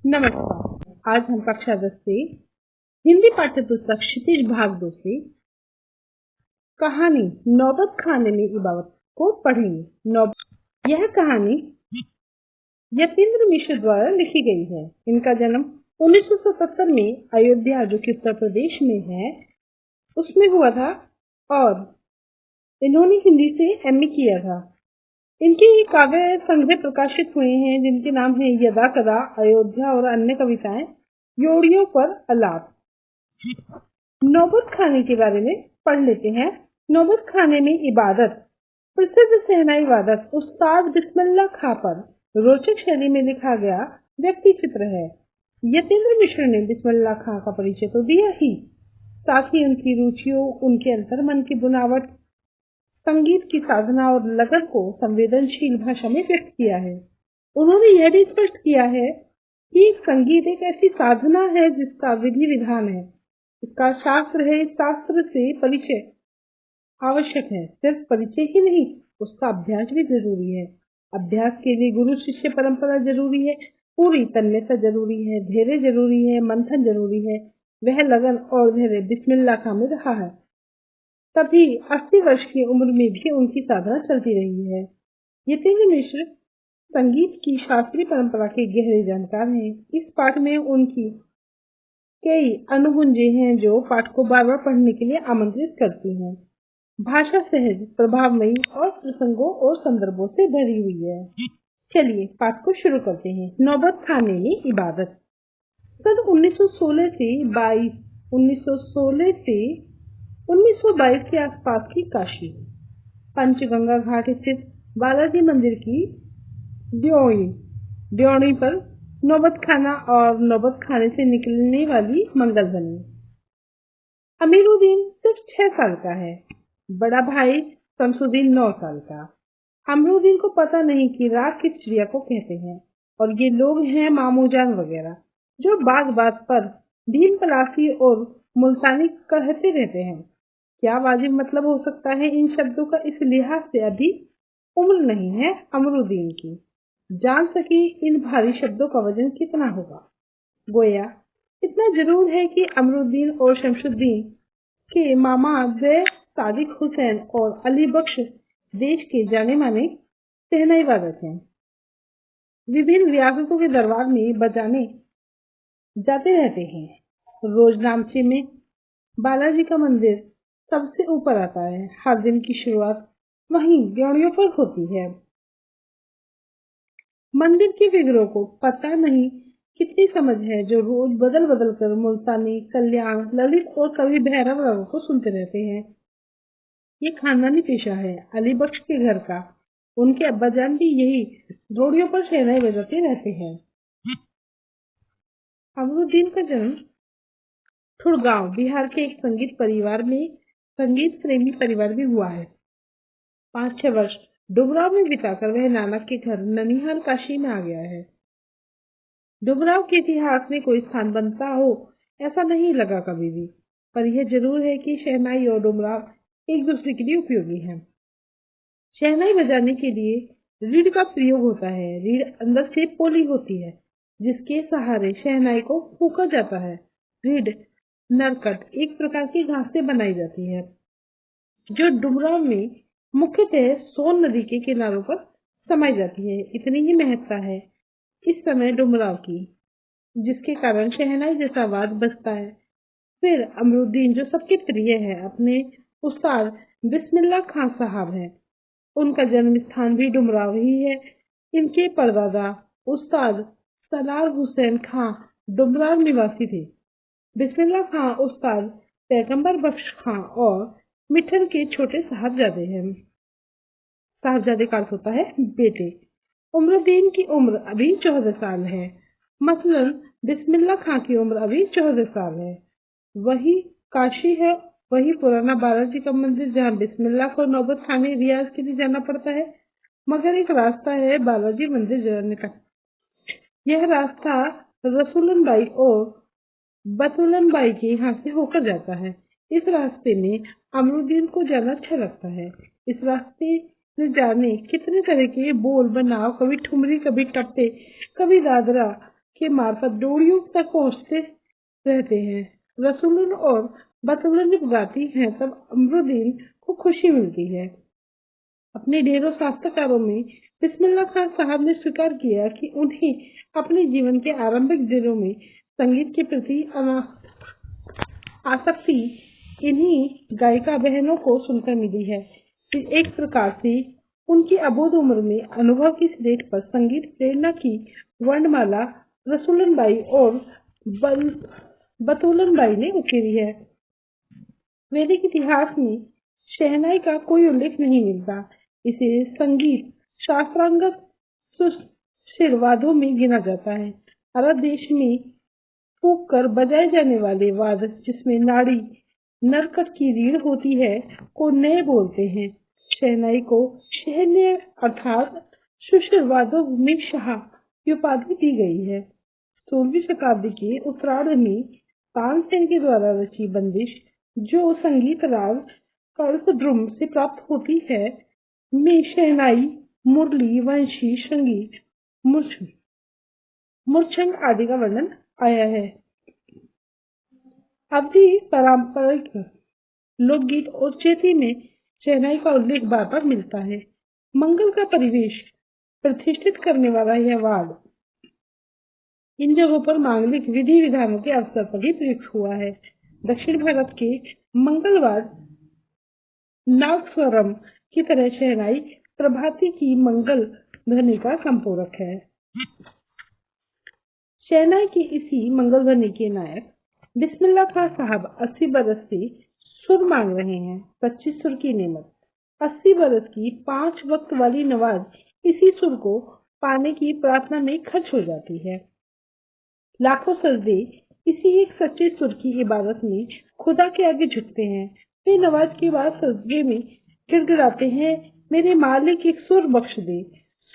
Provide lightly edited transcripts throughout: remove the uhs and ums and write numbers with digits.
नमस्कार। आज हम कक्षा 10 से हिंदी पाठ्य पुस्तक क्षितिज भाग 2 से कहानी नौबत खाने में इबादत को पढ़ेंगे। यह कहानी यतीन्द्र मिश्र द्वारा लिखी गई है। इनका जन्म 1977 में अयोध्या, जो कि उत्तर प्रदेश में है, उसमें हुआ था और इन्होंने हिंदी से एमए किया था। इनके काव्य संग्रह प्रकाशित हुए हैं जिनके नाम है यदा कदा, अयोध्या और अन्य कविताएं, योड़ियों पर अलाप। नौबत खाने के बारे में पढ़ लेते हैं। नौबत खाने में इबादत प्रसिद्ध सहनाई वादक उस्ताद बिस्मिल्लाह खां पर रोचक शैली में लिखा गया व्यक्ति चित्र है। यतीन्द्र मिश्र ने बिस्मिल्लाह खां का परिचय तो दिया ही, साथ ही उनकी रुचियों, उनके अंतर्मन की बुनावट, संगीत की साधना और लगन को संवेदनशील भाषा में व्यक्त किया है। उन्होंने यह भी स्पष्ट किया है कि संगीत एक ऐसी साधना है जिसका विधि विधान है, इसका शास्त्र है, शास्त्र से परिचय आवश्यक है। सिर्फ परिचय ही नहीं, उसका अभ्यास भी जरूरी है। अभ्यास के लिए गुरु शिष्य परंपरा जरूरी है, पूरी तन्मयता जरूरी है, धैर्य जरूरी है, मंथन जरूरी है। वह लगन और धैर्य बिस्मिल्लाह खां में रहा है, तभी 80 वर्ष की उम्र में भी उनकी साधना चलती रही है। यतीन्द्र मिश्र संगीत की शास्त्रीय परंपरा के गहरे जानकार हैं। इस पाठ में उनकी कई अनुगुंजें हैं जो पाठ को बार बार पढ़ने के लिए आमंत्रित करती हैं। भाषा सहज, प्रभावमयी और प्रसंगों और संदर्भों से भरी हुई है। चलिए पाठ को शुरू करते हैं। नौबत खाने में इबादत। सन 1916 से 1922 के आसपास की काशी, पंचगंगा घाट स्थित बालाजी मंदिर की ड्योढ़ी पर नौबत खाना और नौबत खाने से निकलने वाली मंगल बनी। अमीरुद्दीन सिर्फ 6 साल का है, बड़ा भाई शमसुद्दीन 9 साल का। अमीरुद्दीन को पता नहीं कि रात किस चिड़िया को कहते हैं, और ये लोग हैं मामूजान वगैरह, जो बाग बात पर भीम पलासी और मुल्तानी कहते रहते हैं। क्या वाजिब मतलब हो सकता है इन शब्दों का? इस लिहाज से अभी उम्र नहीं है अमरुद्दीन की, जान सके इन भारी शब्दों का वजन कितना होगा। गोया इतना जरूर है कि अमरुद्दीन और शमसुद्दीन के मामा द्वय सादिक हुसैन और अली बख्श देश के जाने माने सहनाई वादक हैं। विभिन्न रियासतों के दरबार में बजाने जाते रहते हैं। रोज नामचे में बालाजी का मंदिर सबसे ऊपर आता है। हर दिन की शुरुआत वहीं ड्योढ़ियों पर होती है। मंदिर के फिगरों को पता नहीं कितनी समझ है, जो रोज बदल बदल कर मुल्तानी, कल्याण, ललित और कवि भैरव राव को सुनते रहते हैं। ये खानदानी पेशा है अली बख्श के घर का। उनके अब्बाजान भी यही ड्योढ़ियों पर शहनाई बजाते रहते हैं। अमरुद्दीन का जन्म ठुरगांव, बिहार के एक संगीत प्रेमी परिवार में हुआ है। 5-6 वर्ष डुमराव में बिताकर वह नानक के घर ननिहाल काशी में आ गया है। डुमराव के इतिहास में कोई स्थान बनता हो ऐसा नहीं लगा कभी भी, पर यह जरूर है कि शहनाई और डुमराव एक दूसरे के लिए उपयोगी हैं। शहनाई बजाने के लिए रीढ़ का प्रयोग होता है। रीढ़ अंदर से पोली होती है जिसके सहारे शहनाई को फूंका जाता है। रीढ़ नरकट एक प्रकार की घास से बनाई जाती है, जो डुमराव में मुख्यतः सोन नदी के किनारों पर समाई जाती है। इतनी ही महत्ता है इस समय डुमराव की, जिसके कारण शहनाई जैसा वाद बजता है। फिर अमरुद्दीन, जो सबके प्रिय है, अपने उस्ताद बिस्मिल्लाह खां साहब हैं। उनका जन्म स्थान भी डुमराव ही है। इनके परदादा उस्ताद सलार हुसैन खां डुमराव निवासी थे। बिस्मिल्लाह खां उस्ताद पैगंबर बख्श खां और मिठन के छोटे साहबजादे हैं। साहबजादे का अर्थ होता है बेटे। अमरुद्दीन की उम्र अभी 14 साल है। मसलन बिस्मिल्लाह खां की उम्र अभी 14 साल है। वही काशी है, वही पुराना बालाजी का मंदिर जहाँ बिस्मिल्लाह को नौबत खाने रियाज के लिए जाना पड़ता है। मगर एक रास्ता है बालाजी मंदिर जाने का। यह रास्ता रसूलन बाई और बतुलन बाई के यहाँ से होकर जाता है। इस रास्ते में अमरुद्दीन को जाना अच्छा लगता है। इस रास्ते से जाने कितने तरह के बोल बनाव, कभी ठुमरी, कभी टप्पे, कभी दादरा के मार्फत डोरियों तक पहुंचते रहते हैं। रसूलन और बतौलन जब गाती हैं तब अमरुद्दीन को खुशी मिलती है। अपने ढेरों साहित्यकारों में बिस्मिल्लाह खान साहब ने स्वीकार किया कि उन्हें अपने जीवन के आरंभिक दिनों में संगीत के प्रति आसक्ति इन्हीं गायिका बहनों को सुनकर मिली है। एक प्रकार से उनकी अबोध उम्र में अनुभव की स्लेट पर संगीत प्रेरणा की वर्णमाला रसूलन बाई और बतौलन बाई ने उकेरी है। वैदिक इतिहास में शहनाई का कोई उल्लेख नहीं मिलता। इसे संगीत शास्त्रांगत सुशिरवादों में गिना जाता है। अरब देश में फूंक कर बजाए जाने वाले वाद जिसमें नाड़ी नरकट की रीढ़ होती है को नए बोलते हैं। शहनाई को शहन्य अर्थात सुशिरवादों में शाह की उपाधि दी गई है। 16वीं शताब्दी के उत्तरार्ध में तानसेन के द्वारा रची बंदिश जो संगीत राग कल्पद्रुम से प्राप्त होती है में शहनाई, मुरली, वंशी संगीत, मूर्छंग आदि का वर्णन आया है। अवधी पारंपरिक लोकगीत और चेती में शहनाई का उल्लेख बार बार मिलता है। मंगल का परिवेश प्रतिष्ठित करने वाला यह वाद इन जगहों पर मांगलिक विधि विधानों के अवसर पर ही प्रयुक्त हुआ है। दक्षिण भारत के मंगलवाद नागस्वरम की तरह शहनाई प्रभाती की मंगल ध्वनि का संपूरक है। शहनाई की इसी मंगल ध्वनि के नायक बिस्मिल्लाह खान साहब 80 बरस से सुर मांग रहे हैं। 25 सुर की नेमत 80 बरस की 5 वक्त वाली नवाज इसी सुर को पाने की प्रार्थना में खर्च हो जाती है। लाखों सजदे इसी एक सच्चे सुर की इबादत में खुदा के आगे झुकते हैं। वे नवाज की बात सजदे में गिड़गिड़ाते हैं, मेरे मालिक एक सुर बख्श दे।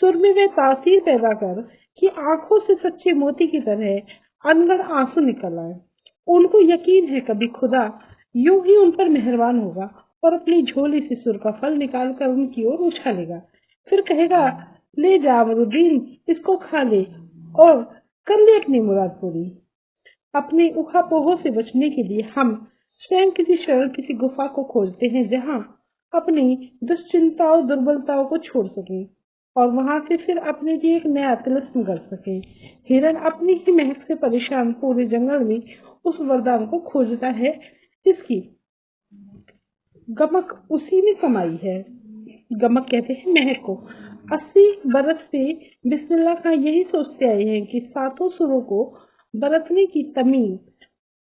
सुर में वे तासीर पैदा कर कि आंखों से सच्चे मोती की तरह अनगढ़ आंसू निकल आए। उनको यकीन है कभी खुदा यूं ही उन पर मेहरबान होगा और अपनी झोली से सुर का फल निकाल कर उनकी ओर उछालेगा। फिर कहेगा, ले जा अमरुद्दीन, इसको खा ले और कर ले अपनी मुराद पूरी। अपने उहापोहों से बचने के लिए हम स्वयं किसी शरण, किसी गुफा को खोजते हैं जहाँ अपनी दुश्चिंताओं दुर्बलताओं को छोड़ सके और वहां से फिर अपने लिए एक नया तिलिस्म कर सके। हिरन अपनी ही महक से परेशान पूरे जंगल में उस वरदान को खोजता है जिसकी गमक उसी ने कमाई है। गमक कहते हैं महक को। 80 बरस से बिस्मिल्लाह खान यही सोचते आए हैं कि सातों सुरों को बरतने की तमीज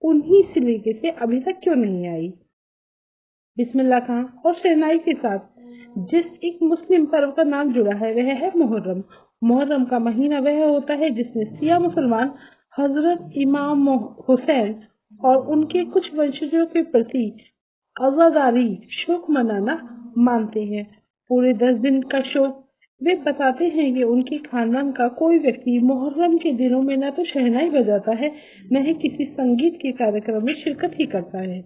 उन्हीं सलीके से अभी तक क्यों नहीं आई। बिस्मिल्लाह खान और शहनाई के साथ जिस एक मुस्लिम पर्व का नाम जुड़ा है वह है मुहर्रम। मुहर्रम का महीना वह होता है जिसमें सिया मुसलमान हजरत इमाम हुसैन और उनके कुछ वंशजों के प्रति आजादारी शोक मनाना मानते हैं। पूरे 10 दिन का शोक वे बताते हैं कि उनके खानदान का कोई व्यक्ति मुहर्रम के दिनों में न तो शहनाई बजाता है न ही किसी संगीत के कार्यक्रम में शिरकत ही करता है।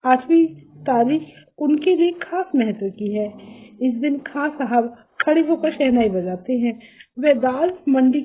8वीं तारीख उनके लिए खास महत्व की है। इस दिन खान साहब खड़े होकर शहनाई बजाते हैं। वे दाल मंडी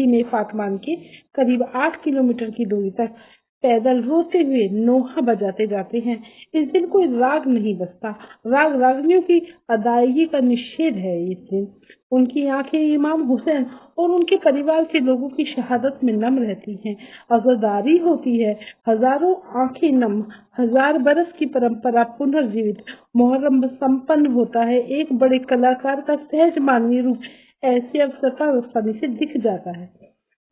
में फातमान के करीब 8 किलोमीटर की दूरी तक पैदल रोते हुए नोहा बजाते जाते हैं। इस दिन कोई राग नहीं बजता। राग रागनियों की अदायगी का निषेध है। इस दिन उनकी आंखें इमाम हुसैन और उनके परिवार के लोगों की शहादत में नम रहती हैं। अज़ादारी होती है। हजारों आंखें नम, 1000 बरस की परंपरा पुनर्जीवित। मुहर्रम संपन्न होता है। एक बड़े कलाकार का सहज मानवीय रूप ऐसे अवसर पर आसानी से दिख जाता है।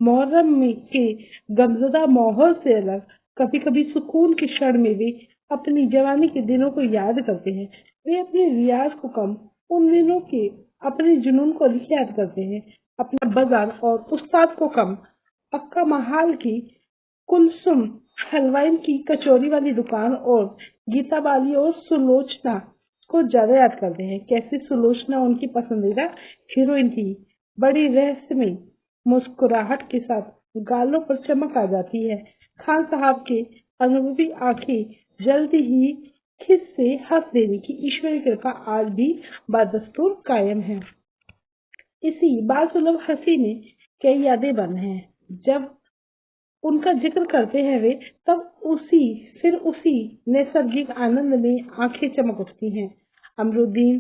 मुहर्रम में के गमज़दा माहौल से अलग कभी कभी सुकून के क्षण में वे अपनी जवानी के दिनों को याद करते हैं। वे अपने रियाज को कम, उन दिनों के अपने जुनून को याद करते हैं। अपना बाजार और उस्ताद को कम, अक्का महाल की कुलसुम हलवाइन की कचौरी वाली दुकान और गीता बाली और सुलोचना को ज्यादा याद करते हैं। कैसे सुलोचना उनकी पसंदीदा हीरोइन थी। बड़ी रहस्यमयी मुस्कुराहट के साथ गालों पर चमक आ जाती है। खान साहब के अनुभवी आंखें जल्दी ही खिस से हंस देने की ईश्वरी कृपा आज भी बदस्तूर कायम है। इसी बाल सुलभ हंसी में कई यादें बंद हैं। जब उनका जिक्र करते हैं वे, तब उसी नैसर्गिक आनंद में आंखें चमक उठती हैं। अमरुद्दीन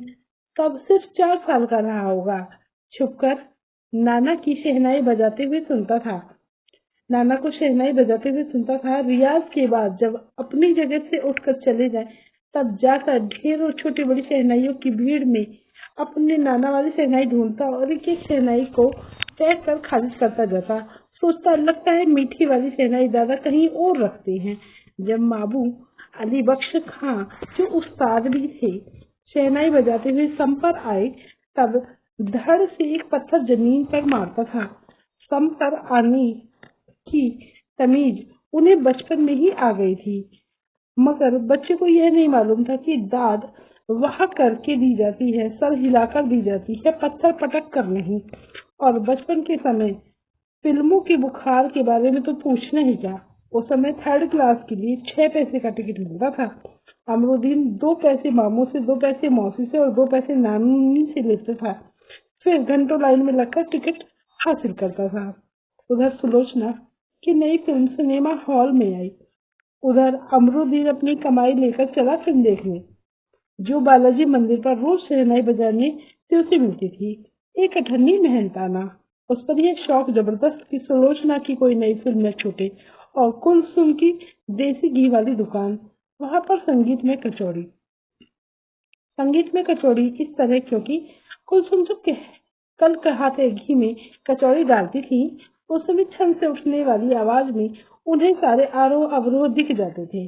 तब सिर्फ 4 साल का रहा होगा। छुपकर नाना की शहनाई बजाते हुए सुनता था। नाना को शहनाई बजाते हुए सुनता था। रियाज के बाद जब अपनी जगह से उठकर चले जाए, तब जाकर ढेरों छोटी बड़ी शहनाइयों की भीड़ में अपने नाना वाली शहनाई ढूंढता और एक एक शहनाई को तय कर खारिज करता जाता। सोचता, लगता है मीठी वाली शहनाई दादा कहीं और रखते हैं। जब माबू अली बख्श खां, जो उस्ताद भी थे, शहनाई बजाते हुए सम पर आए, तब धड़ से एक पत्थर जमीन पर मारता था। सम पर आने की तमीज उन्हें बचपन में ही आ गई थी, मगर बच्चे को यह नहीं मालूम था कि दाद वह करके दी जाती है, सर हिलाकर दी जाती है, पत्थर पटक कर नहीं। और बचपन के समय फिल्मों के बुखार के बारे में तो पूछना ही क्या। उस समय 3rd क्लास के लिए 6 पैसे का टिकट मिलता था। अमरुद्दीन 2 पैसे मामू से, 2 पैसे मौसी से और 2 पैसे नानी से लेता था। फिर घंटों लाइन में लगकर टिकट हासिल करता था। उधर सुलोचना की नई फिल्म सिनेमा हॉल में आई। उधर अमरुद्दीन अपनी कमाई लेकर चला फिल्म देखने, जो बालाजी मंदिर पर रोज शहनाई बजाने से उसे मिलती थी। एक अठन्नी मेहनताना। उस पर यह शौक जबरदस्त कि सुलोचना की कोई नई फिल्म न छूटे। और कुलसुम की देसी घी वाली दुकान, वहां पर संगीत में कचौड़ी इस तरह, क्योंकि कुलसुम जो कल कहाते घी में कचौड़ी डालती थी, उस समय छन से उठने वाली आवाज में उन्हें सारे आरोह अवरोह दिख जाते थे।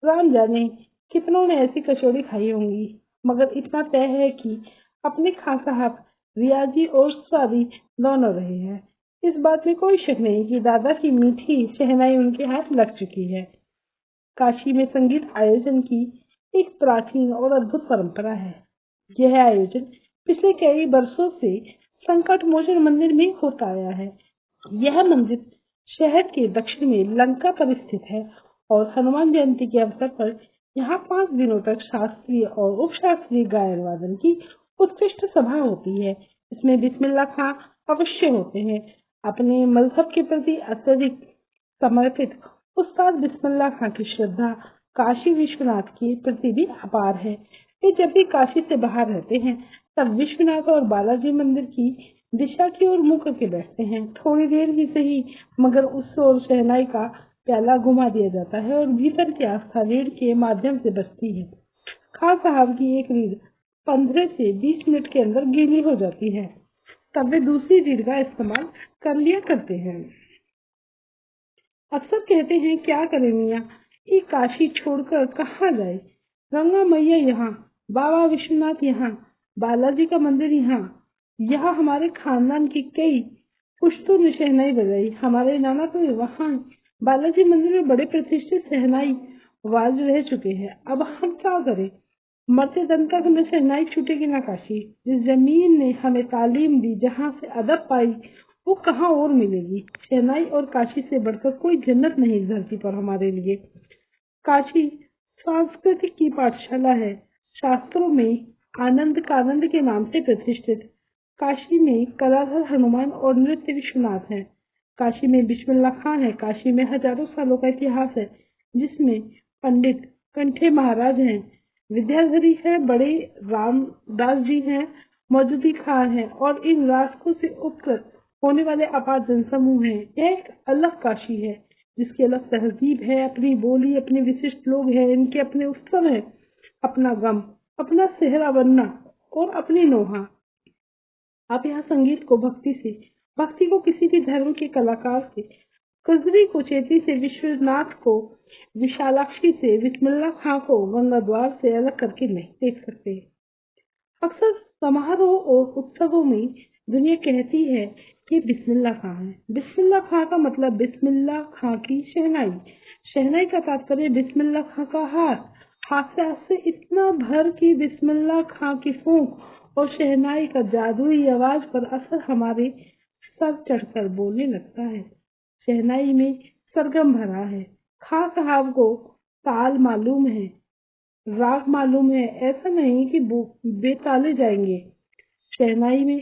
राम जाने कितनों ने ऐसी कचौड़ी खाई होंगी, मगर इतना तय है कि अपने खां साहब रियाजी और स्वादी दोनों रहे हैं। इस बात में कोई शक नहीं कि दादा की मीठी शहनाई उनके हाथ लग चुकी है। काशी में संगीत आयोजन की एक प्राचीन और अद्भुत परंपरा है। यह आयोजन पिछले कई वर्षों से संकट मोचन मंदिर में होता आया है। यह मंदिर शहर के दक्षिण में लंका पर स्थित है और हनुमान जयंती के अवसर पर यहाँ 5 दिनों तक शास्त्रीय और उपशास्त्रीय गायन वादन की उत्कृष्ट सभा होती है। इसमें बिस्मिल्लाह खां अवश्य होते हैं। अपने मजहब के प्रति अत्यधिक समर्पित उस्ताद बिस्मिल्लाह खां की श्रद्धा काशी विश्वनाथ के प्रति भी अपार है। वे जब भी काशी से बाहर रहते हैं, तब विश्वनाथ और बालाजी मंदिर की दिशा की ओर मुंह करके बैठते हैं। थोड़ी देर ही सही, मगर उस ओर शहनाई का प्याला घुमा दिया जाता है और भीतर की आस्था रीढ़ के माध्यम से बसती है। खां साहब की एक रीढ़ 15 से 20 मिनट के अंदर गीली हो जाती है, तब वे दूसरी रीढ़ का इस्तेमाल कर लिया करते हैं। अक्सर कहते हैं, क्या करें मियाँ, ये काशी छोड़कर कहाँ जाए। गंगा मैया यहाँ, बाबा विश्वनाथ यहाँ, बालाजी का मंदिर यहाँ हमारे खानदान की कई पुश्तों ने शहनाई बजाई। हमारे नाना तो वहाँ बालाजी मंदिर में बड़े प्रतिष्ठित शहनाई वाज रह चुके हैं। अब हम क्या करें, मरते दम तक हमें शहनाई छूटेगी ना काशी। जिस जमीन ने हमें तालीम दी, जहाँ से अदब पाई, वो कहाँ और मिलेगी। शहनाई और काशी से बढ़कर कोई जन्नत नहीं इस धरती पर हमारे लिए। काशी सांस्कृतिक की पाठशाला है, शास्त्रों में आनंद कानंद के नाम से प्रतिष्ठित। काशी में कलाधर हनुमान और नृत्य विश्वनाथ है। काशी में बिस्मिल्लाह खां है। काशी में हजारों सालों का इतिहास है, जिसमें पंडित कंठे महाराज हैं, विद्याधरी है, बड़े रामदास जी हैं, मौजूदी खां है और इन रास्तों से उपकृत होने वाले अपार जनसमूह हैं। यह एक अलग काशी है, जिसकी अलग तहजीब है, अपनी बोली, अपने विशिष्ट लोग हैं, इनके अपने उत्सव है, अपना गम, अपना सेहरा बनना और अपनी नोहा। आप यहाँ संगीत को भक्ति को किसी भी धर्म के कलाकार से, कजरी को चेती से, विश्वनाथ को विशालाक्षी से, बिस्मिल्लाह खां को गंगा द्वार से अलग करके नहीं देख सकते। अक्सर समारोह और उत्सवों में दुनिया कहती है कि बिस्मिल्लाह खां है। बिस्मिल्लाह खां का मतलब बिस्मिल्लाह खां की शहनाई। शहनाई का तात्पर्य बिस्मिल्लाह खां का हाथ से इतना भर कि बिस्मिल्लाह खां की फूंक और शहनाई का जादुई आवाज पर असर हमारे सर चढ़कर बोलने लगता है। शहनाई में सरगम भरा है। खां साहब को ताल मालूम है, राग मालूम है, ऐसा नहीं कि बेताले जाएंगे। शहनाई में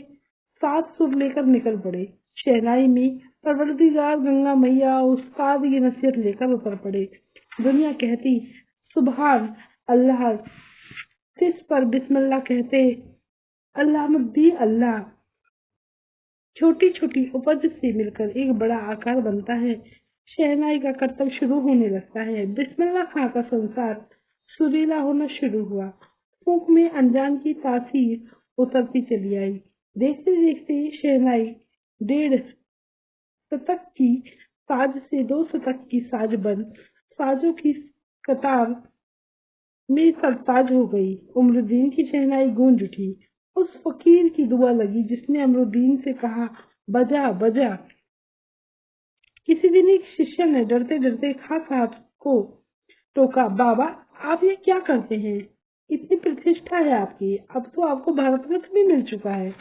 सात सुर लेकर निकल पड़े। शहनाई में परवरदिगार गंगा मैया उस्ताद की नसीहत लेकर उतर पड़े। दुनिया कहती सुभान अल्लाह, तिस पर बिस्मिल्लाह कहते अल्लाह मद्दी अल्लाह। छोटी छोटी उपज से मिलकर एक बड़ा आकार बनता है। शहनाई का करतब शुरू होने लगता है। बिस्मिल्लाह खां का संसार सुरीला होना शुरू हुआ। फूंक में अनजान की तासीर उतरती चली आई। देखते देखते शहनाई 1.5 शतक की साज से 2 शतक की साज बन साजों की कतार में सरताज हो गई। उमरुद्दीन की शहनाई गूंज उठी। उस फकीर की दुआ लगी जिसने अमरुद्दीन से कहा बजा बजा। किसी दिन एक शिष्य ने डरते डरते खां साहब को टोका, बाबा आप ये क्या करते हैं? इतनी प्रतिष्ठा है आपकी, अब तो आपको भारत रत्न भी मिल चुका है।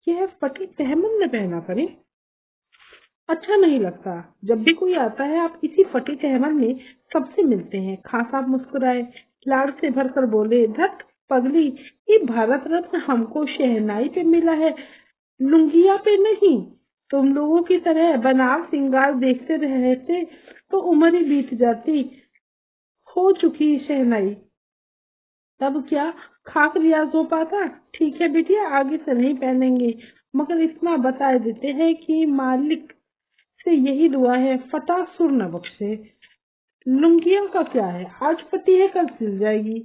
यह फटी तहमन न पहना करें, अच्छा नहीं लगता। जब भी कोई आता है आप इसी फटी तहमन में सबसे मिलते हैं। खां साहब मुस्कुराए, लाड़ से भरकर बोले, धत पगली, ये भारत रत्न हमको शहनाई पे मिला है, लुंगिया पे नहीं। तुम लोगों की तरह बनाव सिंगार देखते रहते तो उम्र ही बीत जाती। हो चुकी शहनाई, तब क्या खाक रियाज हो पाता? ठीक है बिटिया, आगे से नहीं पहनेंगे, मगर इतना बता देते हैं कि मालिक से यही दुआ है, फटा सुर न बख्शे। लुंगियों का क्या है, आज फटी है कल सिल जाएगी।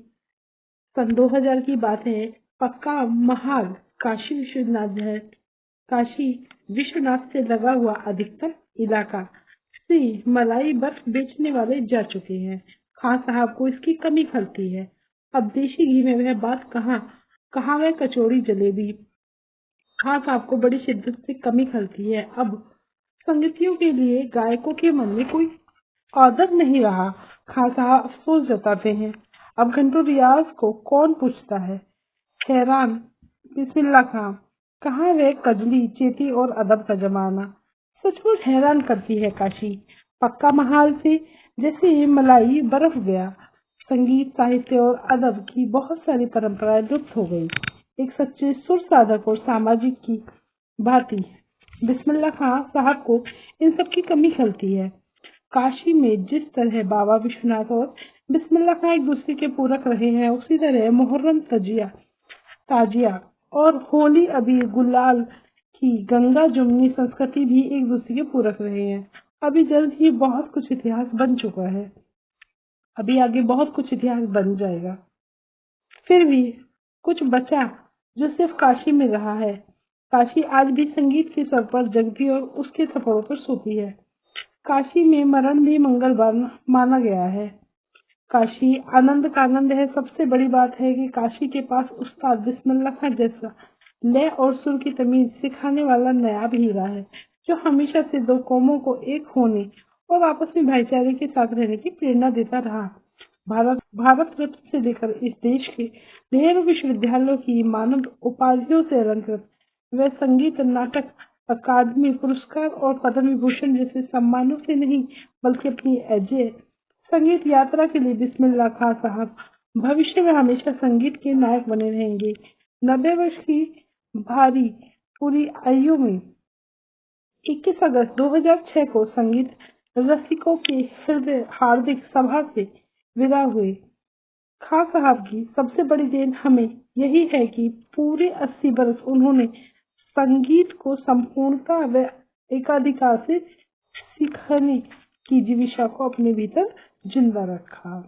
सन 2000 की बात है। पक्का महाल काशी विश्वनाथ है। काशी विश्वनाथ से लगा हुआ अधिकतर इलाका से मलाई बर्फ बेचने वाले जा चुके हैं। खां साहब को इसकी कमी खलती है। अब देशी घी में वह बात कहाँ वह कचौड़ी जलेबी। खां साहब को बड़ी शिद्दत से कमी खलती है। अब संगतियों के लिए गायकों के मन में कोई आदर नहीं रहा। खां साहब अफसोस जताते हैं, अब घंटों रियाज को कौन पूछता है। हैरान बिस्मिल्लाह खां, कहाँ है कजली चेती और अदब का जमाना। सचमुच हैरान करती है काशी। पक्का महाल से जैसे मलाई बरफ गया। संगीत साहित्य और अदब की बहुत सारी परंपराएं लुप्त हो गई। एक सच्चे सुर साधक और सामाजिक की भांति बिस्मिल्लाह खां साहब को इन सब की कमी खलती है। काशी में जिस तरह बाबा विश्वनाथ और बिस्मिल्लाह खां एक दूसरे के पूरक रहे हैं, उसी तरह मुहर्रम ताजिया और होली अबीर गुलाल की गंगा जमुनी संस्कृति भी एक दूसरे के पूरक रहे हैं। अभी जल्द ही बहुत कुछ इतिहास बन चुका है, अभी आगे बहुत कुछ इतिहास बन जाएगा। फिर भी कुछ बचा जो सिर्फ काशी में रहा है। काशी आज भी संगीत के सर पर जगती और उसके थप्पड़ों पर सोती है। काशी में मरण भी मंगलवार माना गया है। काशी आनंद का आनंद है। सबसे बड़ी बात है कि काशी के पास उस्ताद बिस्मिल्लाह खां जैसा लय और सुर की तमीज सिखाने वाला नायाब हीरा है, जो हमेशा से दो कौमों को एक होने और आपस में भाईचारे के साथ रहने की प्रेरणा देता रहा। भारत रत्न से लेकर इस देश के ढेरों विश्वविद्यालयों की मानद उपाधियों से अलंकृत वह संगीत नाटक अकादमी पुरस्कार और पद्म विभूषण जैसे सम्मानों से नहीं, बल्कि अपनी अजय संगीत यात्रा के लिए बिस्मिल्लाह खां साहब भविष्य में हमेशा संगीत के नायक बने रहेंगे। 90 वर्ष की भारी पूरी आयु में 21 अगस्त 2006 को संगीत रसिकों के हृदय हार्दिक सभा से विदा हुए। खां साहब की सबसे बड़ी देन हमें यही है कि पूरे 80 बरस उन्होंने संगीत को संपूर्णता व एकाधिकार से सीखने की जिज्ञासा को अपने भीतर जिंदा रखा।